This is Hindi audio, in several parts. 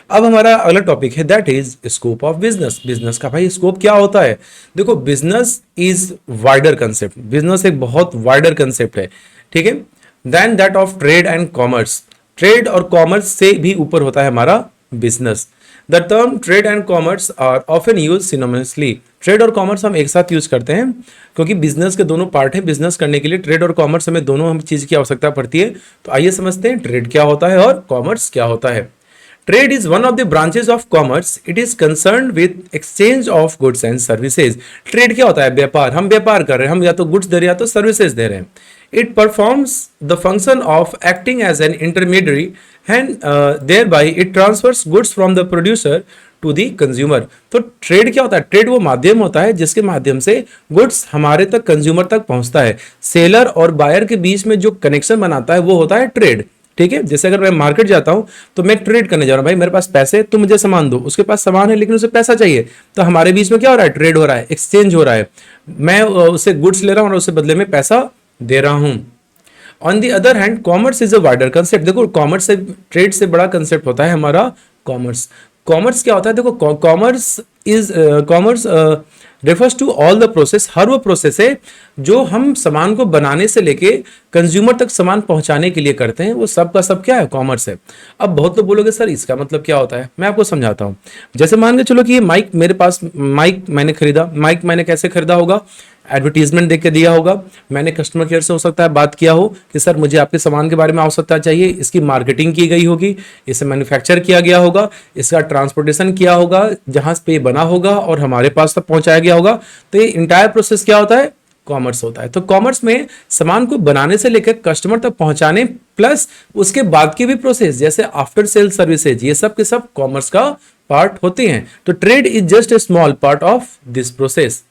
अब हमारा अगला टॉपिक है that is scope of business. Business का भाई स्कोप क्या होता है? देखो business is wider concept, business एक बहुत वाइडर कंसेप्ट है, ठीक है, than that of trade and commerce. Trade और कॉमर्स से भी ऊपर होता है हमारा business. The term trade and commerce are often use synonymously. Trade और कॉमर्स हम एक साथ यूज करते हैं क्योंकि बिजनेस के दोनों पार्ट हैं। बिजनेस करने के लिए ट्रेड और कॉमर्स हमें दोनों हम चीज की आवश्यकता पड़ती है। तो आइए समझते हैं ट्रेड क्या होता है और कॉमर्स क्या होता है। Trade is one of the branches of commerce. It is concerned with exchange of goods and services. Trade क्या होता है? व्यापार। हम व्यापार कर रहे हैं, हम या तो गुड्स दे रहे हैं या तो सर्विसेज दे रहे हैं। It performs the function of acting as an intermediary and thereby it transfers goods from the producer to the consumer. तो ट्रेड क्या होता है? ट्रेड वो माध्यम होता है जिसके माध्यम से गुड्स हमारे तक कंज्यूमर तक पहुंचता है। सेलर और बायर के बीच में जो कनेक्शन बनाता है वो होता है ट्रेड, ठीक है। जैसे अगर मैं मार्केट जाता हूं तो मैं ट्रेड करने जा रहा हूं, भाई मेरे पास पैसे, तुम मुझे सामान दो, उसके पास सामान है लेकिन उसे पैसा चाहिए, तो हमारे बीच में क्या हो रहा है? ट्रेड हो रहा है, एक्सचेंज हो रहा है। मैं उससे गुड्स ले रहा हूं और उससे बदले में पैसा दे रहा हूं। On the other hand commerce is a wider concept. देखो कॉमर्स से, ट्रेड से बड़ा कंसेप्ट होता है हमारा कॉमर्स। कॉमर्स क्या होता है? देखो commerce refers to all the process. हर वो प्रोसेस है जो हम सामान को बनाने से लेके कंज्यूमर तक सामान पहुंचाने के लिए करते हैं, वो सब का सब क्या है? कॉमर्स है। अब बहुत लोग बोलोगे सर इसका मतलब क्या होता है? मैं आपको समझाता हूं। जैसे मान के चलो कि ये माइक मेरे पास, माइक मैंने खरीदा। माइक मैंने कैसे खरीदा होगा? एडवर्टीजमेंट देख के दिया होगा। मैंने कस्टमर केयर से हो सकता है बात किया हो कि सर मुझे आपके सामान के बारे में आवश्यकता चाहिए, इसकी मार्केटिंग की गई होगी, इसे मैन्युफैक्चर किया गया होगा, इसका ट्रांसपोर्टेशन किया होगा, जहाज पे बना होगा और हमारे पास तक पहुंचाया गया होगा। तो ये इंटायर प्रोसेस क्या होता है? कॉमर्स होता है। तो कॉमर्स में सामान को बनाने से लेकर कस्टमर तक पहुंचाने प्लस उसके बाद की भी प्रोसेस जैसे आफ्टर सेल सर्विसेज, ये सब के सब कॉमर्स का पार्ट होते हैं। तो trade is just a small part of this process.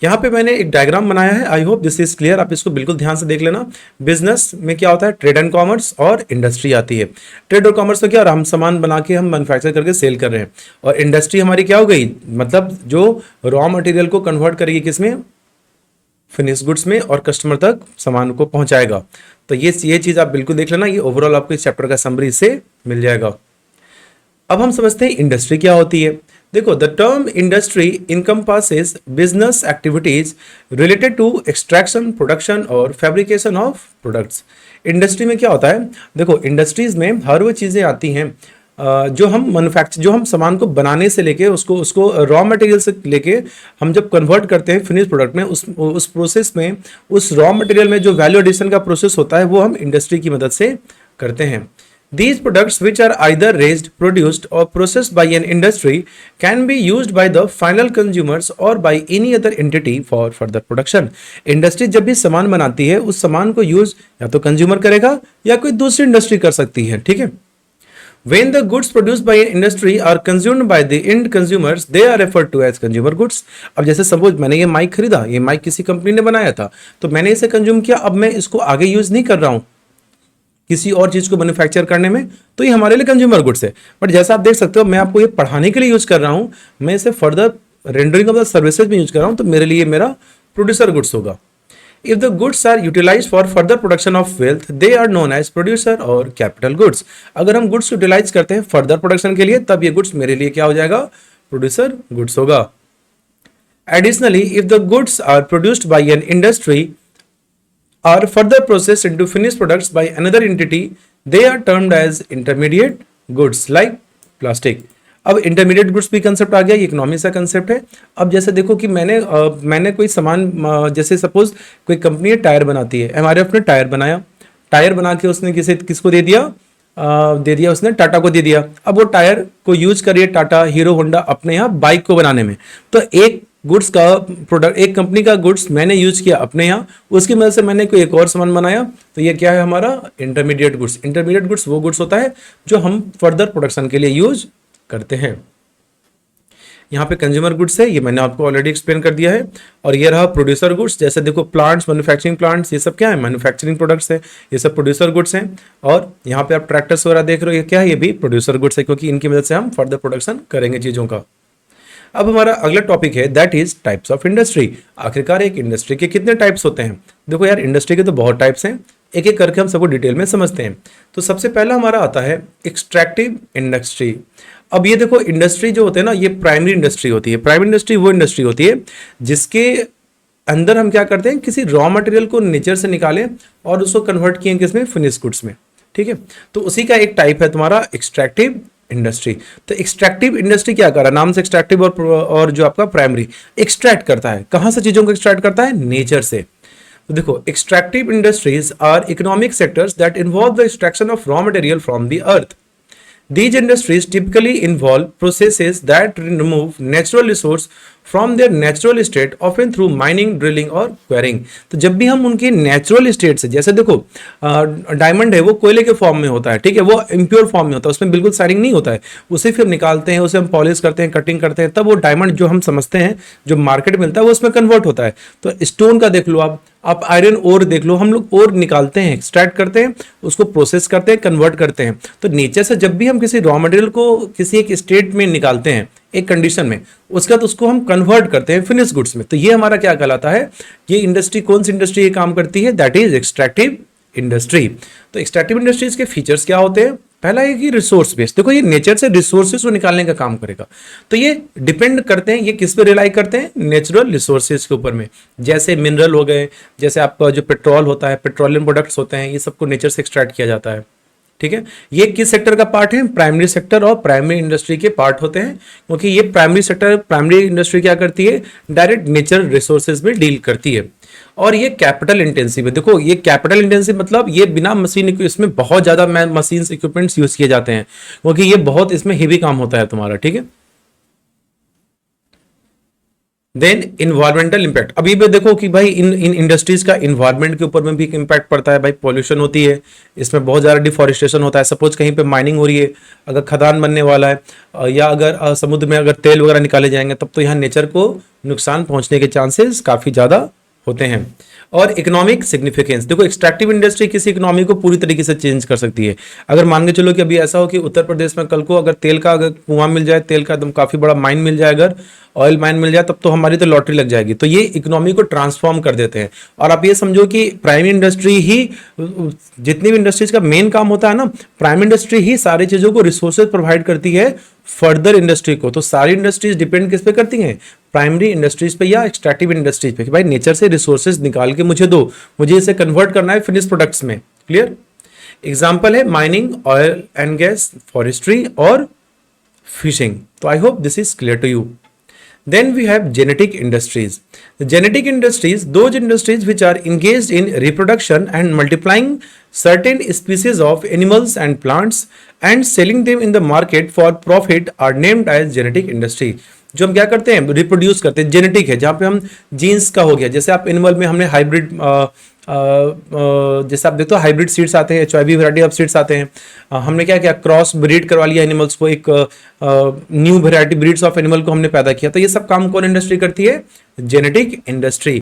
यहां पे मैंने एक डायग्राम बनाया है, आई होप दिस इज क्लियर। आप इसको बिल्कुल ध्यान से देख लेना। बिजनेस में क्या होता है? ट्रेड एंड कॉमर्स और इंडस्ट्री आती है। ट्रेड और कॉमर्स तो क्या, हम सामान बना के हम मैन्युफैक्चर करके सेल कर रहे हैं, और इंडस्ट्री हमारी क्या हो गई? मतलब जो रॉ मटेरियल को कन्वर्ट करेगी किसमें? फिनिश गुड्स में, और कस्टमर तक सामान को पहुंचाएगा। तो ये चीज आप बिल्कुल देख लेना। ये ओवरऑल आपको इस चैप्टर का समरी से मिल जाएगा। अब हम समझते हैं इंडस्ट्री क्या होती है। देखो the term industry encompasses business activities related to extraction, production और फैब्रिकेशन ऑफ प्रोडक्ट्स। इंडस्ट्री में क्या होता है? देखो इंडस्ट्रीज में हर वो चीजें आती हैं जो हम सामान को बनाने से लेके उसको रॉ मटेरियल से लेके हम जब कन्वर्ट करते हैं फिनिश प्रोडक्ट में, उस प्रोसेस में, उस रॉ मटेरियल में जो वैल्यू एडिशन का प्रोसेस होता है वो हम इंडस्ट्री की मदद से करते हैं। These products, which are either raised, produced, or processed by an industry, can be used by the final consumers or by any other entity for further production. Industry जब भी सामान बनाती है उस सामान को यूज या तो कंज्यूमर करेगा या कोई दूसरी इंडस्ट्री कर सकती है, ठीक है। When the goods produced by an industry are consumed by the end consumers, they are referred to as consumer goods. अब जैसे सपोज मैंने ये माइक खरीदा, ये माइक किसी कंपनी ने बनाया था, तो मैंने इसे कंज्यूम किया, अब मैं इसको आगे यूज नहीं कर रहा हूं किसी और चीज को मैन्युफैक्चर करने में, तो ये हमारे लिए कंज्यूमर गुड्स है। बट जैसा आप देख सकते हो मैं आपको ये पढ़ाने के लिए यूज कर रहा हूं, मैं इसे further rendering of the services में यूज कर रहा हूं, तो मेरे लिए मेरा प्रोड्यूसर गुड्स होगा। If the goods are utilize for further production of wealth, they are known as producer और कैपिटल गुड्स। अगर हम गुड्स यूटिलाइज करते हैं फर्दर प्रोडक्शन के लिए, तब ये गुड्स मेरे लिए क्या हो जाएगा? प्रोड्यूसर गुड्स होगा। Additionally if the goods are produced by an industry are further processed into finished products by another entity, they are termed as intermediate goods like plastic. अब इंटरमीडिएट गुड्स भी कंसेप्ट आ गया, ये इकोनॉमिक्स का कंसेप्ट है। अब जैसे देखो कि मैंने कोई सामान, जैसे सपोज कोई कंपनी टायर बनाती है, हमारे अपने टायर बनाया, टायर बना के उसने किसको दे दिया उसने टाटा को दे दिया। अब वो टायर को यूज करिए टाटा, हीरो होंडा अपने यहाँ बाइक को बनाने में, तो एक गुड्स का प्रोडक्ट, एक कंपनी का गुड्स मैंने यूज किया अपने यहाँ, उसकी मदद से मैंने कोई एक और सामान बनाया, तो ये क्या है हमारा? Intermediate goods. इंटरमीडिएट गुड्स वो गुड्स होता है जो हम फर्दर प्रोडक्शन के लिए यूज करते हैं। यहाँ पे कंज्यूमर गुड्स है, ये मैंने आपको ऑलरेडी एक्सप्लेन कर दिया है। और ये रहा प्रोड्यूसर गुड्स, जैसे देखो प्लांट्स, मैन्युफैक्चरिंग प्लांट्स, ये सब क्या है? मैन्युफैक्चरिंग प्रोडक्ट्स है, ये सब प्रोड्यूसर गुड्स हैं। और यहाँ पे आप ट्रैक्टर्स वगैरह देख रहे हो, ये क्या है? ये भी प्रोड्यूसर गुड्स है, क्योंकि इनकी मदद से हम फर्दर प्रोडक्शन करेंगे चीजों का। अब हमारा अगला टॉपिक है that is types of industry. आखिरकार एक इंडस्ट्री के कितने टाइप्स होते हैं? देखो यार इंडस्ट्री के तो बहुत टाइप्स हैं, एक एक करके हम सबको डिटेल में समझते हैं। तो सबसे पहला हमारा आता है एक्सट्रैक्टिव इंडस्ट्री। अब ये देखो इंडस्ट्री जो होते हैं ना, ये प्राइमरी इंडस्ट्री होती है। प्राइमरी इंडस्ट्री वो इंडस्ट्री होती है जिसके अंदर हम क्या करते हैं, किसी रॉ मटेरियल को नेचर से निकालें और उसको कन्वर्ट किए किसमें, फिनिश गुड्स में। ठीक है, तो उसी का एक टाइप है तुम्हारा एक्सट्रैक्टिव इंडस्ट्री। तो एक्सट्रैक्टिव इंडस्ट्री क्या कर रहा है, नाम से एक्सट्रैक्टिव और जो आपका प्राइमरी, एक्सट्रैक्ट करता है कहां से, चीजों को एक्सट्रैक्ट करता है नेचर से। तो देखो extractive industries are economic sectors that involve the extraction of raw material from the earth. These industries typically involve processes that remove natural resource from their natural state, often through mining, drilling और quarrying। तो जब भी हम उनके नेचुरल स्टेट से, जैसे देखो डायमंड है वो कोयले के फॉर्म में होता है, ठीक है, वो इम्प्योर फॉर्म में होता है, उसमें बिल्कुल शाइनिंग नहीं होता है, उसे फिर निकालते हैं, उसे हम पॉलिश करते हैं, कटिंग करते हैं, तब वो डायमंड जो हम समझते हैं, जो मार्केट में मिलता है, वो उसमें कन्वर्ट होता है। तो स्टोन का देख लो आप आयरन ओर देख लो, हम लोग ओर निकालते हैं, एक्सट्रैक्ट करते हैं, उसको प्रोसेस करते हैं, कन्वर्ट करते हैं। तो नेचर से जब भी हम किसी रॉ मटेरियल को किसी एक स्टेट में निकालते हैं, एक कंडीशन में, उसके बाद उसको हम कन्वर्ट करते हैं फिनिश गुड्स में, तो ये हमारा क्या कहलाता है, ये इंडस्ट्री, कौन सी इंडस्ट्री ये काम करती है, दैट इज एक्सट्रैक्टिव इंडस्ट्री। तो एक्सट्रैक्टिव इंडस्ट्रीज के फीचर्स क्या होते हैं, पहला है कि रिसोर्स बेस्ड, देखो ये नेचर से रिसोर्सेज को निकालने का काम करेगा। तो ये डिपेंड करते हैं, ये किस पे रिलाई करते हैं, नेचुरल रिसोर्सेज के ऊपर में, जैसे मिनरल हो गए, जैसे आपका जो पेट्रोल होता है, पेट्रोलियम प्रोडक्ट्स होते हैं, ये सबको नेचर से एक्सट्रैक्ट किया जाता है। ठीक है, ये किस सेक्टर का पार्ट है, प्राइमरी सेक्टर और प्राइमरी इंडस्ट्री के पार्ट होते हैं, क्योंकि ये प्राइमरी सेक्टर, प्राइमरी इंडस्ट्री क्या करती है, डायरेक्ट नेचुरल रिसोर्सेज में डील करती है। और ये कैपिटल इंटेंसिव है। देखो ये कैपिटल इंटेंसिव मतलब ये बिना मशीन, इसमें बहुत ज्यादा मशीन इक्विपमेंट्स यूज किए जाते हैं, क्योंकि ये बहुत इसमें हेवी काम होता है तुम्हारा। ठीक है, देन इन्वायरमेंटल इंपैक्ट। अभी भी देखो कि भाई इन इंडस्ट्रीज का इन्वायरमेंट के ऊपर में भी इंपैक्ट पड़ता है। भाई पॉल्यूशन होती है, इसमें बहुत ज़्यादा डिफॉरेस्टेशन होता है। सपोज कहीं पे माइनिंग हो रही है, अगर खदान बनने वाला है, या अगर समुद्र में अगर तेल वगैरह निकाले जाएंगे, तब तो यहाँ नेचर को नुकसान पहुंचने के चांसेस काफ़ी ज़्यादा होते हैं। और इकोनॉमिक सिग्निफिकेंस, देखो एक्सट्रैक्टिव इंडस्ट्री किसी इकोनॉमी को पूरी तरीके से चेंज कर सकती है। अगर मान के चलो कि अभी ऐसा हो कि उत्तर प्रदेश में कल को अगर तेल का अगर कुआं मिल जाए, तेल का एकदम काफ़ी बड़ा माइन मिल जाए, अगर ऑयल माइन मिल जाए, तब तो हमारी तो लॉटरी लग जाएगी। तो ये इकोनॉमी को ट्रांसफॉर्म कर देते हैं। और आप ये समझो कि प्राइमरी इंडस्ट्री ही, जितनी भी इंडस्ट्रीज का मेन काम होता है ना, प्राइमरी इंडस्ट्री ही सारी चीज़ों को रिसोर्सेज प्रोवाइड करती है फर्दर इंडस्ट्री को। तो सारी इंडस्ट्रीज डिपेंड किस पे करती हैं, प्राइमरी इंडस्ट्रीज पे या एक्सट्रैक्टिव इंडस्ट्रीज पे, कि भाई नेचर से रिसोर्सेज निकाल के मुझे दो, मुझे इसे कन्वर्ट करना है फिनिश प्रोडक्ट्स में। क्लियर, एग्जांपल है mining, oil and gas, forestry और फिशिंग। तो I hope this is clear to you. Then we have genetic industries. The genetic industries, those industries which are engaged in reproduction and multiplying certain species of animals and plants and selling them in the market for profit are named as genetic industry. जो हम क्या करते हैं, रिप्रोड्यूस करते हैं, जेनेटिक है, जहाँ पे हम जीन्स का हो गया, जैसे आप एनिमल में हमने हाइब्रिड, जैसे आप देखते हो हाइब्रिड सीड्स आते हैं, HIV वैरायटी ऑफ सीड्स आते हैं, हमने क्या किया, क्रॉस ब्रीड करवा लिया एनिमल्स को, एक new variety breeds of animal को हमने पैदा किया। तो ये सब काम कौन इंडस्ट्री करती है, जेनेटिक इंडस्ट्री।